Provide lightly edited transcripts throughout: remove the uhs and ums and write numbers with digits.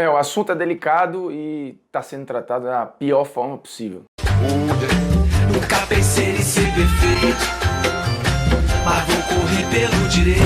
O assunto é delicado e está sendo tratado da pior forma possível. Nunca pensei em ser perfeito, mas vou correr pelo direito.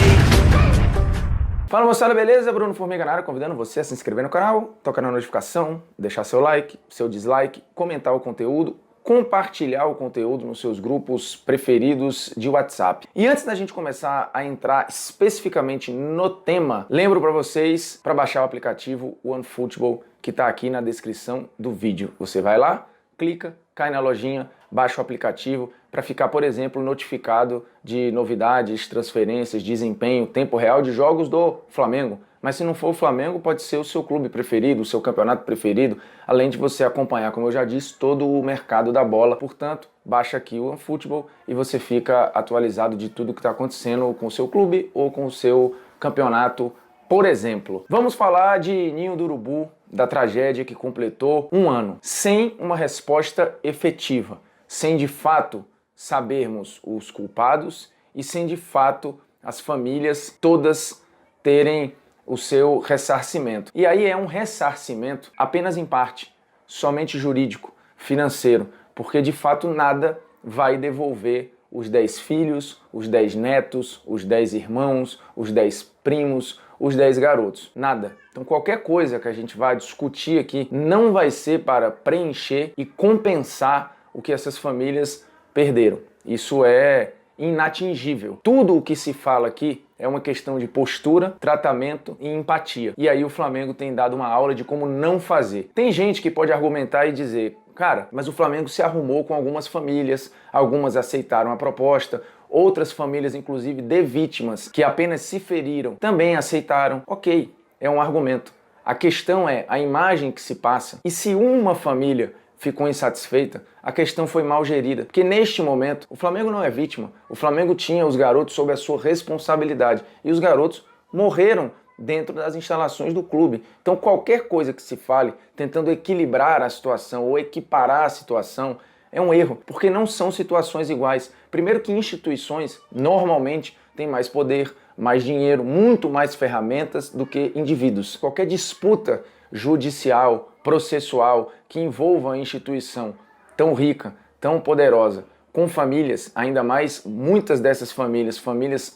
Fala moçada, beleza? Bruno Formiga na área, convidando você a se inscrever no canal, tocar na notificação, deixar seu like, seu dislike, comentar o conteúdo, compartilhar o conteúdo nos seus grupos preferidos de WhatsApp. E antes da gente começar a entrar especificamente no tema, lembro para vocês para baixar o aplicativo OneFootball que está aqui na descrição do vídeo. Você vai lá, clica, cai na lojinha, baixa o aplicativo para ficar, por exemplo, notificado de novidades, transferências, desempenho, tempo real de jogos do Flamengo. Mas se não for o Flamengo, pode ser o seu clube preferido, o seu campeonato preferido, além de você acompanhar, como eu já disse, todo o mercado da bola. Portanto, baixa aqui o OneFootball e você fica atualizado de tudo que está acontecendo com o seu clube ou com o seu campeonato, por exemplo. Vamos falar de Ninho do Urubu, da tragédia que completou um ano, sem uma resposta efetiva, sem de fato sabermos os culpados e sem de fato as famílias todas terem o seu ressarcimento. E aí é um ressarcimento apenas em parte, somente jurídico, financeiro, porque de fato nada vai devolver os 10 filhos, os 10 netos, os 10 irmãos, os 10 primos, os 10 garotos. Nada. Então qualquer coisa que a gente vai discutir aqui não vai ser para preencher e compensar o que essas famílias perderam. Isso é inatingível. Tudo o que se fala aqui é uma questão de postura, tratamento e empatia. E aí o Flamengo tem dado uma aula de como não fazer. Tem gente que pode argumentar e dizer, cara, mas o Flamengo se arrumou com algumas famílias, algumas aceitaram a proposta, outras famílias, inclusive de vítimas, que apenas se feriram, também aceitaram. Ok, é um argumento. A questão é a imagem que se passa. E se uma família ficou insatisfeita, a questão foi mal gerida. Porque neste momento, o Flamengo não é vítima. O Flamengo tinha os garotos sob a sua responsabilidade. E os garotos morreram dentro das instalações do clube. Então qualquer coisa que se fale, tentando equilibrar a situação ou equiparar a situação, é um erro. Porque não são situações iguais. Primeiro que instituições, normalmente, têm mais poder, mais dinheiro, muito mais ferramentas do que indivíduos. Qualquer disputa judicial, processual, que envolva a instituição tão rica, tão poderosa, com famílias, ainda mais muitas dessas famílias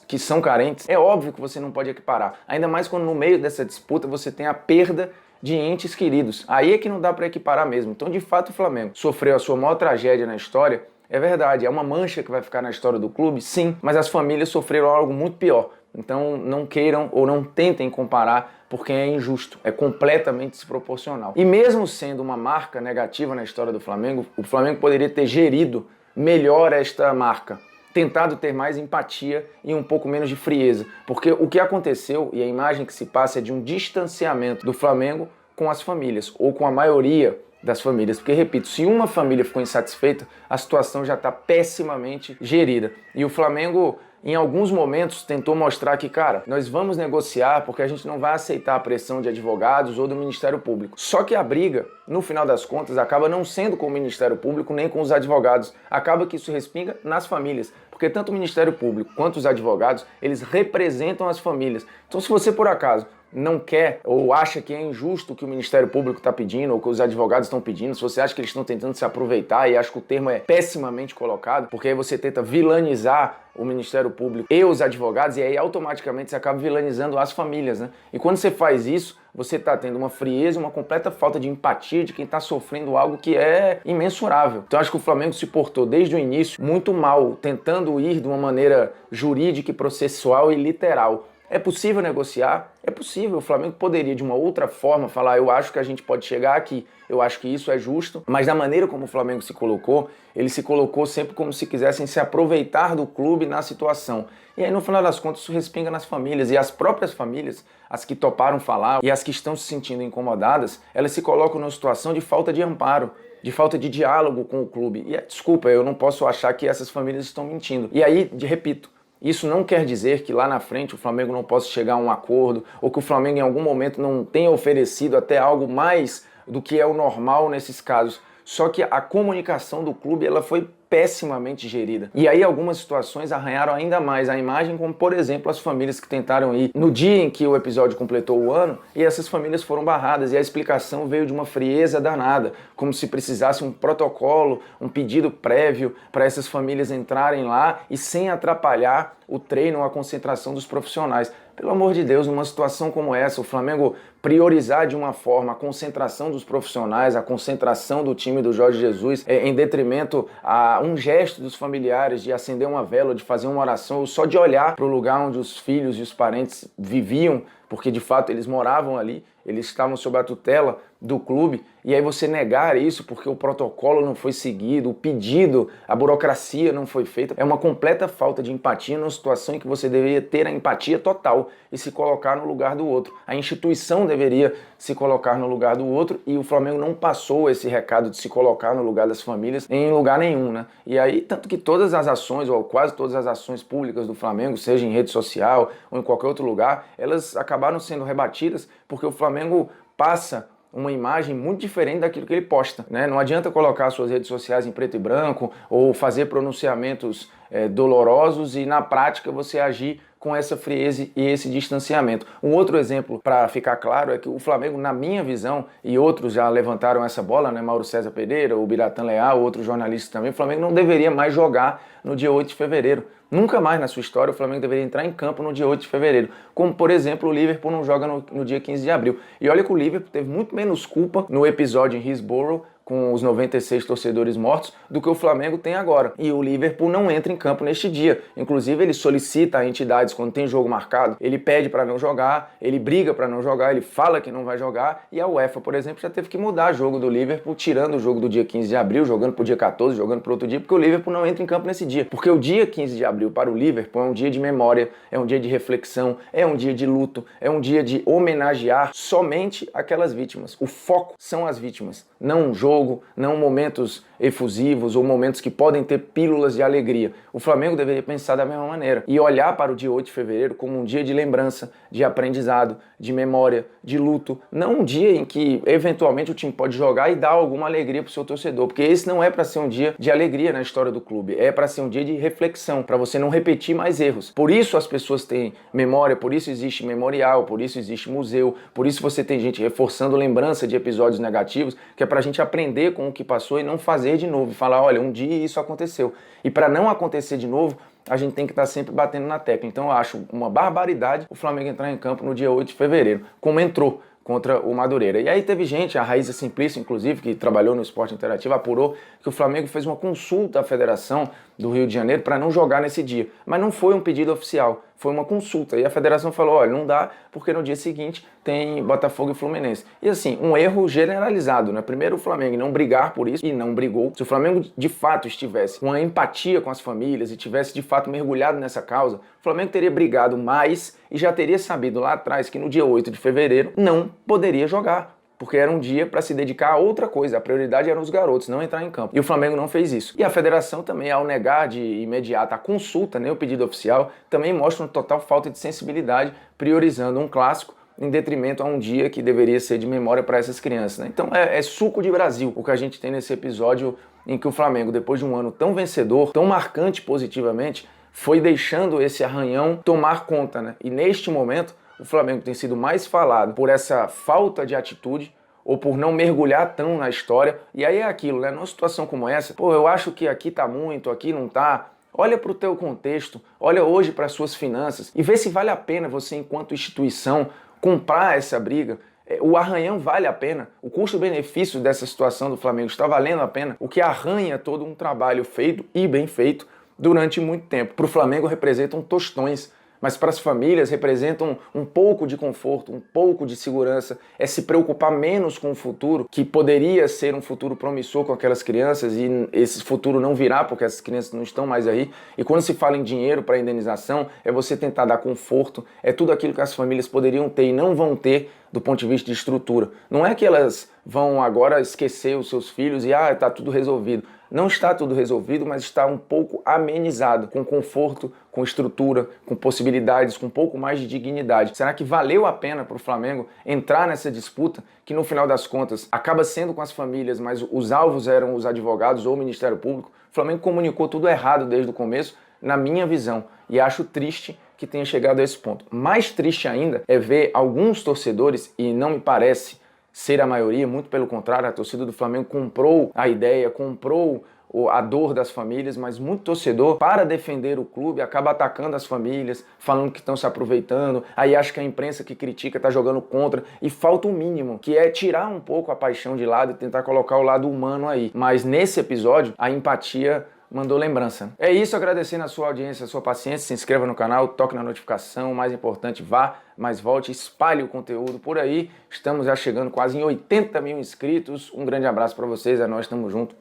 que são carentes, é óbvio que você não pode equiparar. Ainda mais quando no meio dessa disputa você tem a perda de entes queridos. Aí é que não dá para equiparar mesmo. Então, de fato, o Flamengo sofreu a sua maior tragédia na história. É verdade, é uma mancha que vai ficar na história do clube, sim, mas as famílias sofreram algo muito pior. Então não queiram ou não tentem comparar, porque é injusto, é completamente desproporcional. E mesmo sendo uma marca negativa na história do Flamengo, o Flamengo poderia ter gerido melhor esta marca, tentado ter mais empatia e um pouco menos de frieza, porque o que aconteceu e a imagem que se passa é de um distanciamento do Flamengo com as famílias, ou com a maioria das famílias, porque, repito, se uma família ficou insatisfeita, a situação já está pessimamente gerida. E o Flamengo, em alguns momentos, tentou mostrar que, cara, nós vamos negociar porque a gente não vai aceitar a pressão de advogados ou do Ministério Público. Só que a briga, no final das contas, acaba não sendo com o Ministério Público nem com os advogados. Acaba que isso respinga nas famílias, porque tanto o Ministério Público quanto os advogados, eles representam as famílias. Então, se você, por acaso, não quer ou acha que é injusto o que o Ministério Público está pedindo ou que os advogados estão pedindo, se você acha que eles estão tentando se aproveitar e acha que o termo é pessimamente colocado, porque aí você tenta vilanizar o Ministério Público e os advogados e aí automaticamente você acaba vilanizando as famílias, né? E quando você faz isso, você está tendo uma frieza, uma completa falta de empatia de quem está sofrendo algo que é imensurável. Então acho que o Flamengo se portou desde o início muito mal, tentando ir de uma maneira jurídica, processual e literal. É possível negociar? É possível. O Flamengo poderia, de uma outra forma, falar: eu acho que a gente pode chegar aqui, eu acho que isso é justo, mas da maneira como o Flamengo se colocou, ele se colocou sempre como se quisessem se aproveitar do clube na situação. E aí, no final das contas, isso respinga nas famílias. E as próprias famílias, as que toparam falar e as que estão se sentindo incomodadas, elas se colocam numa situação de falta de amparo, de falta de diálogo com o clube. E desculpa, eu não posso achar que essas famílias estão mentindo. E aí, repito, isso não quer dizer que lá na frente o Flamengo não possa chegar a um acordo ou que o Flamengo em algum momento não tenha oferecido até algo mais do que é o normal nesses casos. Só que a comunicação do clube ela foi pessimamente gerida. E aí algumas situações arranharam ainda mais a imagem, como por exemplo as famílias que tentaram ir no dia em que o episódio completou o ano e essas famílias foram barradas, e a explicação veio de uma frieza danada, como se precisasse um protocolo, um pedido prévio para essas famílias entrarem lá e sem atrapalhar o treino ou a concentração dos profissionais. Pelo amor de Deus, numa situação como essa, o Flamengo priorizar de uma forma a concentração dos profissionais, a concentração do time do Jorge Jesus, em detrimento a um gesto dos familiares de acender uma vela, de fazer uma oração, ou só de olhar para o lugar onde os filhos e os parentes viviam, porque de fato eles moravam ali, eles estavam sob a tutela do clube, e aí você negar isso porque o protocolo não foi seguido, o pedido, a burocracia não foi feita, é uma completa falta de empatia numa situação em que você deveria ter a empatia total e se colocar no lugar do outro. A instituição deveria se colocar no lugar do outro, e o Flamengo não passou esse recado de se colocar no lugar das famílias em lugar nenhum, né? E aí, tanto que todas as ações, ou quase todas as ações públicas do Flamengo, seja em rede social ou em qualquer outro lugar, elas acabaram sendo rebatidas porque o Flamengo passa uma imagem muito diferente daquilo que ele posta, né? Não adianta colocar suas redes sociais em preto e branco ou fazer pronunciamentos dolorosos e na prática você agir com essa frieza e esse distanciamento. Um outro exemplo para ficar claro é que o Flamengo, na minha visão, e outros já levantaram essa bola, né? Mauro César Pereira, o Biratan Leal, outros jornalistas também, o Flamengo não deveria mais jogar no dia 8 de fevereiro. Nunca mais na sua história o Flamengo deveria entrar em campo no dia 8 de fevereiro. Como, por exemplo, o Liverpool não joga no dia 15 de abril. E olha que o Liverpool teve muito menos culpa no episódio em Hillsborough, com os 96 torcedores mortos, do que o Flamengo tem agora. E o Liverpool não entra em campo neste dia. Inclusive, ele solicita a entidades quando tem jogo marcado, ele pede para não jogar, ele briga para não jogar, ele fala que não vai jogar, e a UEFA, por exemplo, já teve que mudar o jogo do Liverpool, tirando o jogo do dia 15 de abril, jogando pro dia 14, jogando pro outro dia, porque o Liverpool não entra em campo nesse dia. Porque o dia 15 de abril para o Liverpool é um dia de memória, é um dia de reflexão, é um dia de luto, é um dia de homenagear somente aquelas vítimas. O foco são as vítimas, não um jogo, não momentos efusivos ou momentos que podem ter pílulas de alegria. O Flamengo deveria pensar da mesma maneira e olhar para o dia 8 de fevereiro como um dia de lembrança, de aprendizado, de memória, de luto, não um dia em que eventualmente o time pode jogar e dar alguma alegria para o seu torcedor, porque esse não é para ser um dia de alegria na história do clube, é para ser um dia de reflexão, para você não repetir mais erros. Por isso as pessoas têm memória, por isso existe memorial, por isso existe museu, por isso você tem gente reforçando lembrança de episódios negativos, que é para a gente aprender com o que passou e não fazer de novo, e falar, olha, um dia isso aconteceu. E para não acontecer de novo, a gente tem que estar sempre batendo na tecla. Então eu acho uma barbaridade o Flamengo entrar em campo no dia 8 de fevereiro, como entrou contra o Madureira. E aí teve gente, a Raíza Simplício, inclusive, que trabalhou no Esporte Interativo, apurou que o Flamengo fez uma consulta à Federação do Rio de Janeiro para não jogar nesse dia. Mas não foi um pedido oficial, foi uma consulta. E a Federação falou, olha, não dá, porque no dia seguinte tem Botafogo e Fluminense. E assim, um erro generalizado, né? Primeiro o Flamengo não brigar por isso, e não brigou. Se o Flamengo de fato estivesse com uma empatia com as famílias e tivesse de fato mergulhado nessa causa, o Flamengo teria brigado mais e já teria sabido lá atrás que no dia 8 de fevereiro não poderia jogar, porque era um dia para se dedicar a outra coisa, a prioridade eram os garotos, não entrar em campo. E o Flamengo não fez isso. E a Federação também, ao negar de imediato a consulta, nem o pedido oficial, também mostra uma total falta de sensibilidade, priorizando um clássico em detrimento a um dia que deveria ser de memória para essas crianças, né? Então é suco de Brasil o que a gente tem nesse episódio em que o Flamengo, depois de um ano tão vencedor, tão marcante positivamente, foi deixando esse arranhão tomar conta, né? E neste momento, o Flamengo tem sido mais falado por essa falta de atitude ou por não mergulhar tão na história. E aí é aquilo, né? Numa situação como essa, pô, eu acho que aqui tá muito, aqui não tá. Olha para o teu contexto, olha hoje para as suas finanças e vê se vale a pena você, enquanto instituição, comprar essa briga. O arranhão vale a pena, o custo-benefício dessa situação do Flamengo está valendo a pena, o que arranha todo um trabalho feito e bem feito durante muito tempo. Para o Flamengo representam tostões, mas para as famílias representam um pouco de conforto, um pouco de segurança, é se preocupar menos com o futuro, que poderia ser um futuro promissor com aquelas crianças e esse futuro não virá porque essas crianças não estão mais aí. E quando se fala em dinheiro para indenização, é você tentar dar conforto, é tudo aquilo que as famílias poderiam ter e não vão ter do ponto de vista de estrutura. Não é que elas vão agora esquecer os seus filhos e tá tudo resolvido. Não está tudo resolvido, mas está um pouco amenizado, com conforto, com estrutura, com possibilidades, com um pouco mais de dignidade. Será que valeu a pena para o Flamengo entrar nessa disputa, que no final das contas acaba sendo com as famílias, mas os alvos eram os advogados ou o Ministério Público? O Flamengo comunicou tudo errado desde o começo, na minha visão, e acho triste que tenha chegado a esse ponto. Mais triste ainda é ver alguns torcedores, e não me parece ser a maioria, muito pelo contrário, a torcida do Flamengo comprou a ideia, comprou a dor das famílias, mas muito torcedor, para defender o clube, acaba atacando as famílias, falando que estão se aproveitando, aí acha que a imprensa que critica está jogando contra, e falta o mínimo, que é tirar um pouco a paixão de lado e tentar colocar o lado humano aí. Mas nesse episódio, a empatia mandou lembrança. É isso, agradecendo a sua audiência, a sua paciência, se inscreva no canal, toque na notificação, o mais importante, vá, mas volte, espalhe o conteúdo por aí. Estamos já chegando quase em 80 mil inscritos. Um grande abraço para vocês, é nóis, tamo junto.